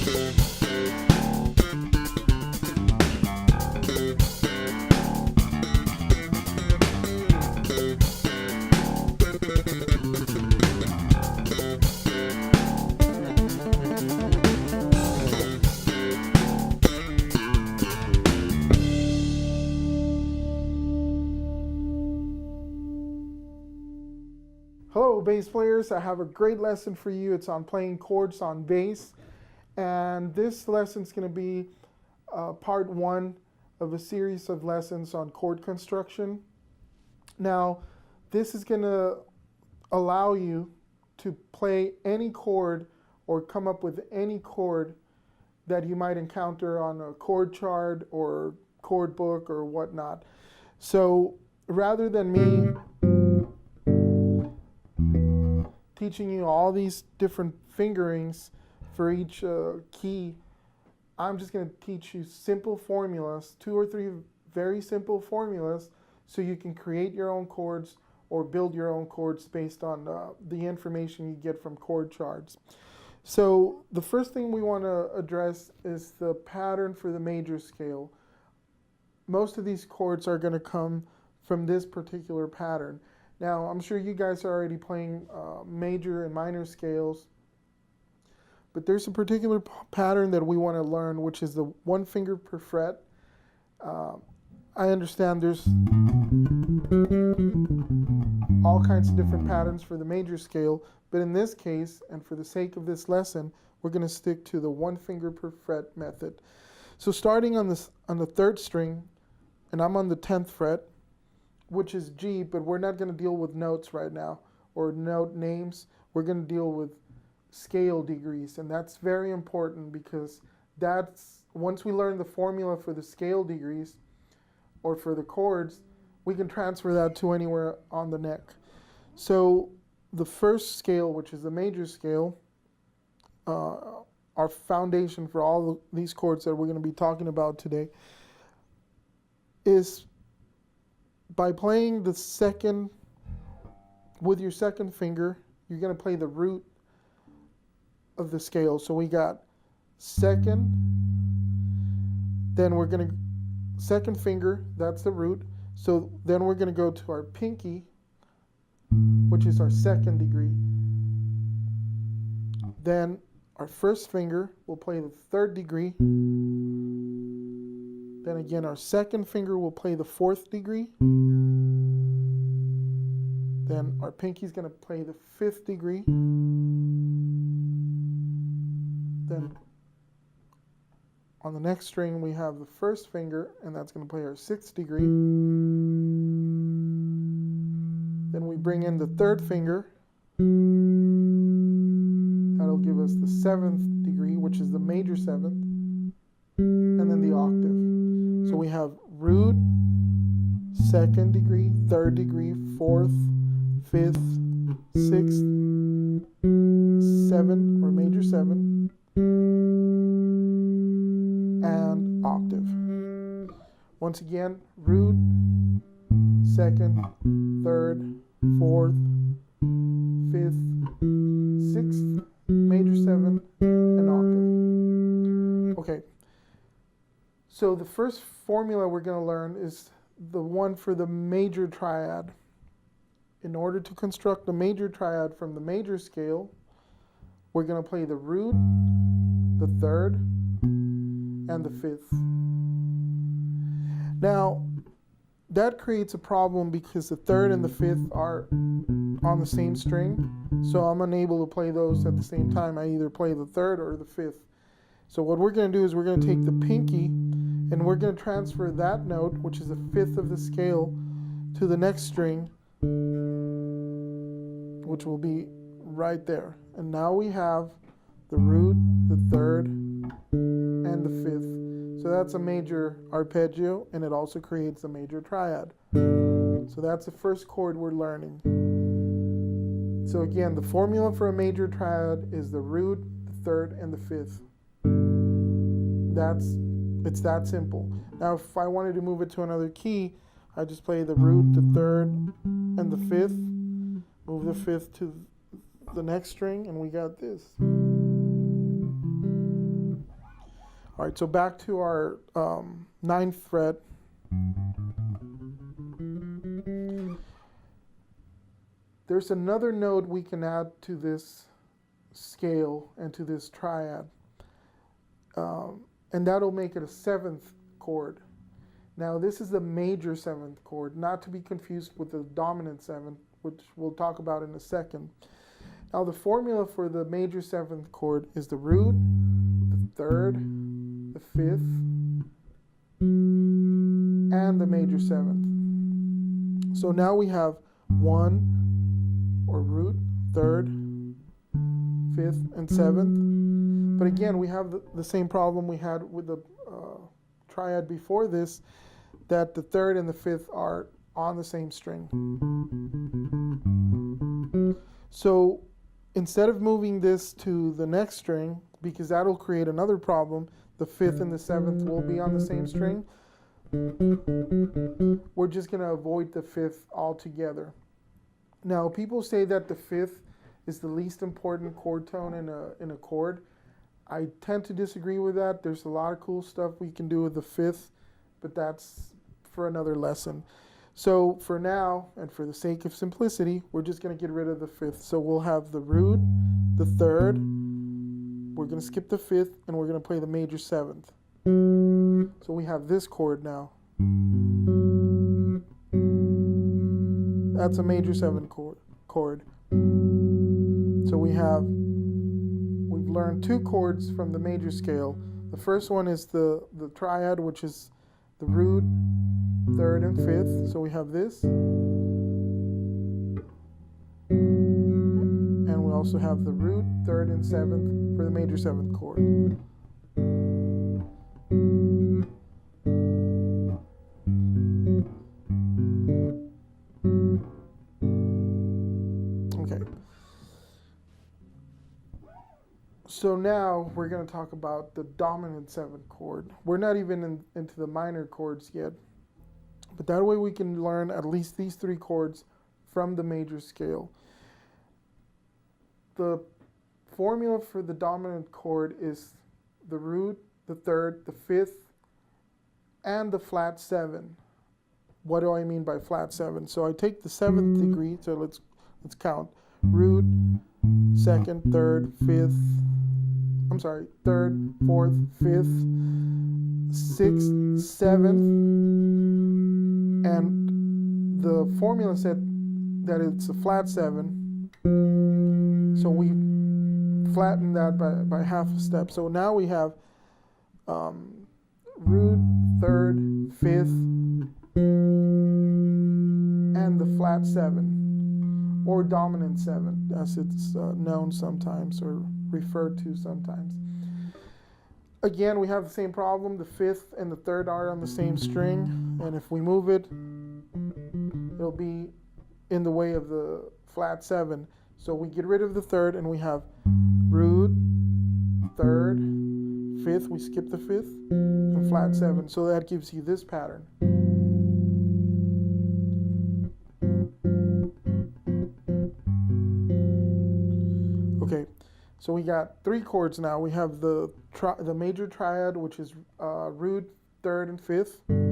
Hello bass players, I have a great lesson for you. It's on playing chords on bass, and this lesson is going to be part one of a series of lessons on chord construction. Now this is going to allow you to play any chord or come up with any chord that you might encounter on a chord chart or chord book or whatnot. So rather than me teaching you all these different fingerings for each key, I'm just going to teach you simple formulas, 2 or 3 very simple formulas, so you can create your own chords or build your own chords based on the information you get from chord charts. So the first thing we want to address is the pattern for the major scale. Most of these chords are going to come from this particular pattern. Now, I'm sure you guys are already playing major and minor scales, but there's a particular pattern that we want to learn, which is the 1 finger per fret. I understand there's all kinds of different patterns for the major scale, but in this case, and for the sake of this lesson, we're going to stick to the 1 finger per fret method. So starting on the 3rd string, and I'm on the 10th fret, which is G, but we're not going to deal with notes right now or note names. We're going to deal with scale degrees, and that's very important because that's, once we learn the formula for the scale degrees or for the chords, we can transfer that to anywhere on the neck. So the first scale, which is the major scale, our foundation for all these chords that we're going to be talking about today, is by playing the second, with your second finger, you're going to play the root of the scale. So we got second, then we're going to, second finger, that's the root. So then we're going to go to our pinky, which is our 2nd degree. Then our first finger will play the 3rd degree. Then again, our 2nd finger will play the 4th degree. Then our pinky is going to play the 5th degree. Then on the next string, we have the first finger, and that's going to play our 6th degree. Then we bring in the 3rd finger. That'll give us the 7th degree, which is the major 7th, and then the octave. So we have root, 2nd degree, 3rd degree, 4th, 5th, 6th, 7, or major 7, and octave. Once again, root, 2nd, 3rd, 4th, 5th, 6th, major 7, and octave. Okay. So the first formula we're going to learn is the one for the major triad. In order to construct the major triad from the major scale, we're going to play the root, the 3rd, and the 5th. Now, that creates a problem because the 3rd and the 5th are on the same string, so I'm unable to play those at the same time. I either play the 3rd or the 5th. So what we're going to do is we're going to take the pinky, and we're going to transfer that note, which is the 5th of the scale, to the next string, which will be right there. And now we have the root, the 3rd, and the 5th. So that's a major arpeggio, and it also creates a major triad. So that's the first chord we're learning. So again, the formula for a major triad is the root, the 3rd, and the 5th. It's that simple. Now, if I wanted to move it to another key, I just play the root, the 3rd, and the 5th. Move the 5th to the next string, and we got this. right, so back to our ninth fret. There's another note we can add to this scale and to this triad, and that'll make it a seventh chord. Now this is the major seventh chord, not to be confused with the dominant seventh, which we'll talk about in a second. Now the formula for the major seventh chord is the root, the third, the fifth, and the major seventh. So now we have one, or root, third, fifth, and seventh. But again, we have the same problem we had with the triad before this, that the third and the fifth are on the same string. So instead of moving this to the next string, because that'll create another problem, the fifth and the seventh will be on the same string, we're just going to avoid the fifth altogether. Now, people say that the fifth is the least important chord tone in a chord. I tend to disagree with that. There's a lot of cool stuff we can do with the fifth, but that's for another lesson. So for now, and for the sake of simplicity, we're just going to get rid of the fifth. So we'll have the root, the third, we're going to skip the fifth, and we're going to play the major seventh. So we have this chord now. That's a major seventh chord. So we've learned two chords from the major scale. The first one is the triad, which is the root, third, and fifth. So we have this. And we also have the root, third, and seventh for the major seventh chord. So now we're going to talk about the dominant seventh chord. We're not even into the minor chords yet, but that way we can learn at least these three chords from the major scale. The formula for the dominant chord is the root, the third, the fifth, and the flat seven. What do I mean by flat seven? So I take the seventh degree, so let's count. Root, second, third, fourth, fifth, sixth, seventh, and the formula said that it's a flat seven, so we flatten that by half a step. So now we have root, third, fifth, and the flat seven, or dominant seven, as it's known sometimes or referred to sometimes. Again, we have the same problem. The fifth and the third are on the same string, and if we move it, it'll be in the way of the flat seven. So we get rid of the third, and we have root, third, fifth, we skip the fifth, and flat seven. So that gives you this pattern. Okay, so we got three chords now. We have the major triad, which is root, third, and fifth. Then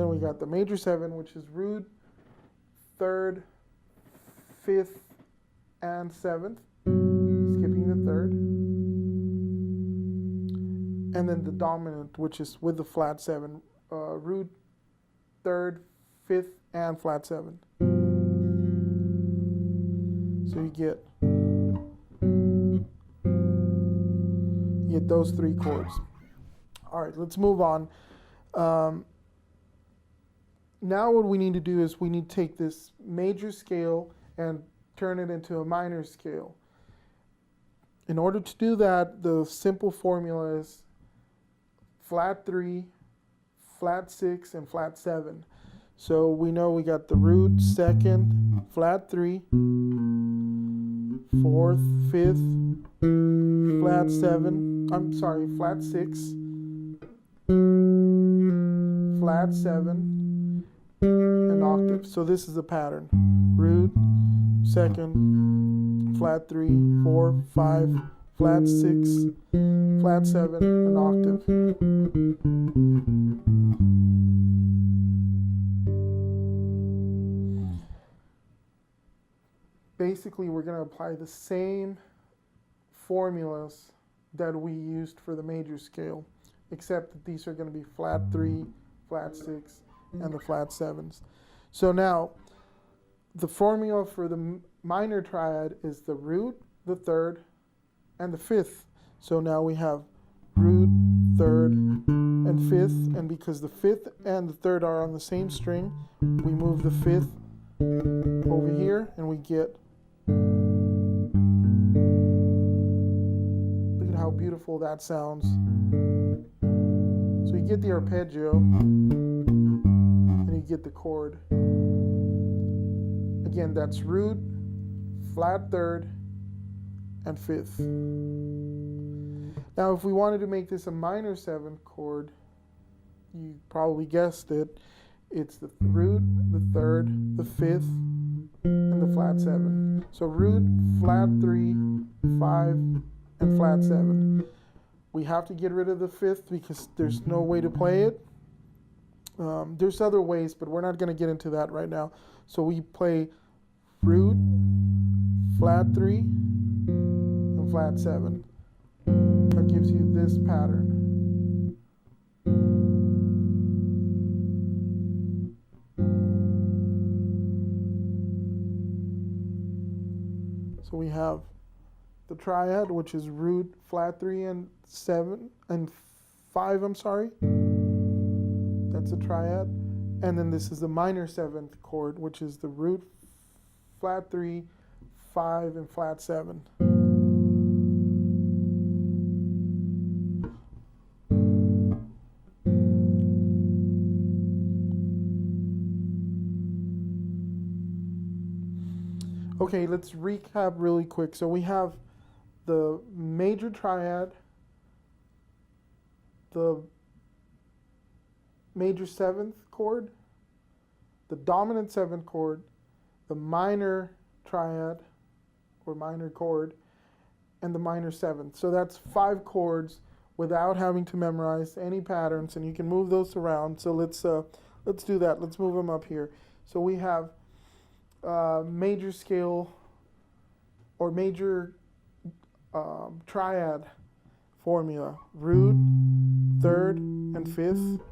we got the major seven, which is root, third, fifth, and seventh, skipping the third. And then the dominant, which is with the flat seven, root, third, fifth, and flat seven. So you get those three chords. All right, let's move on. Now what we need to do is we need to take this major scale and turn it into a minor scale. In order to do that, the simple formula is flat 3, flat 6, and flat 7. So we know we got the root, second, flat 3, fourth, fifth, flat 7, flat 6, flat 7, and octave. So this is the pattern. Root, second, flat 3, 4, 5, flat 6, flat 7, and octave. Basically, we're going to apply the same formulas that we used for the major scale, except that these are going to be flat 3, flat 6, and the flat 7s. So now, the formula for the minor triad is the root, the third, and the fifth. So now we have root, third, and fifth, and because the fifth and the third are on the same string, we move the fifth over here, and we get, look at how beautiful that sounds. So you get the arpeggio, and you get the chord. Again, that's root, flat third, and fifth. Now, if we wanted to make this a minor 7th chord, you probably guessed it. It's the root, the third, the fifth, and the flat 7. So root, flat 3, 5, and flat 7. We have to get rid of the fifth because there's no way to play it. There's other ways, but we're not going to get into that right now. So we play root, flat 3, and flat 7. That gives you this pattern. So we have the triad, which is root, flat 3, and 7, and 5, I'm sorry. That's a triad. And then this is the minor 7th chord, which is the root, flat 3, 5, and flat 7. Okay, let's recap really quick. So we have the major triad, the major 7th chord, the dominant 7th chord, the minor triad or minor chord, and the minor 7th. So that's 5 chords without having to memorize any patterns, and you can move those around. So let's do that. Let's move them up here. So we have major scale or major triad formula: root, third, and fifth.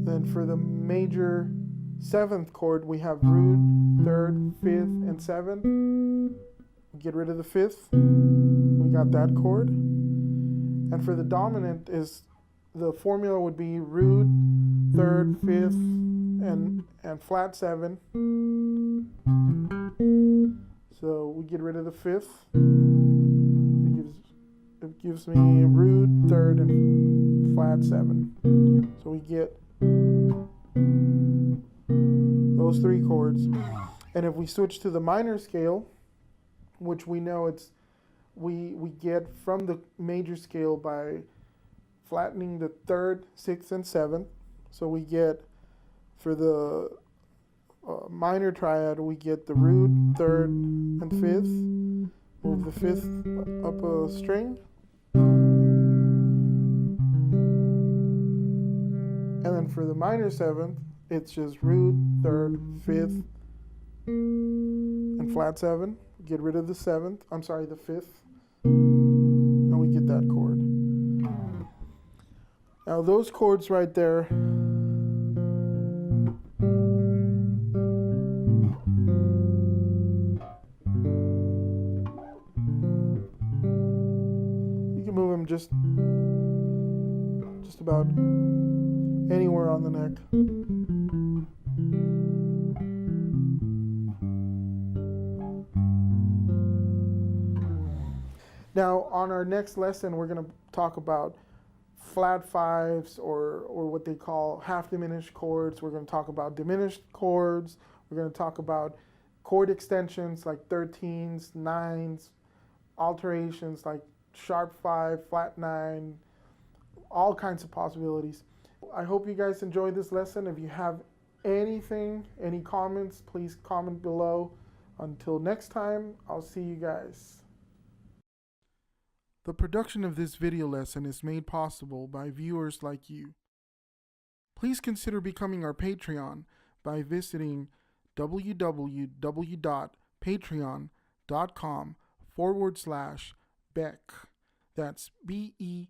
Then for the major 7th chord, we have root, third, fifth, and 7. Get rid of the fifth. We got that chord. And for the dominant, is the formula would be root, third, fifth, and flat 7. So we get rid of the fifth. It gives me root, third, and flat 7. So we get those 3 chords. And if we switch to the minor scale, which we know we get from the major scale by flattening the 3rd, 6th, and 7th. So we get, for the minor triad, we get the root, 3rd, and 5th. Move the 5th up a string. And then for the minor 7th, it's just root, 3rd, 5th, and flat 7. Get rid of the 7th, I'm sorry, the 5th, and we get that chord. Now those chords right there, you can move them just about anywhere on the neck. Now, on our next lesson, we're going to talk about flat 5s or what they call half diminished chords. We're going to talk about diminished chords. We're going to talk about chord extensions like 13s, 9s, alterations like sharp 5, flat 9, all kinds of possibilities. I hope you guys enjoyed this lesson. If you have anything, any comments, please comment below. Until next time, I'll see you guys. The production of this video lesson is made possible by viewers like you. Please consider becoming our Patreon by visiting www.patreon.com/Beck. That's BEKJE.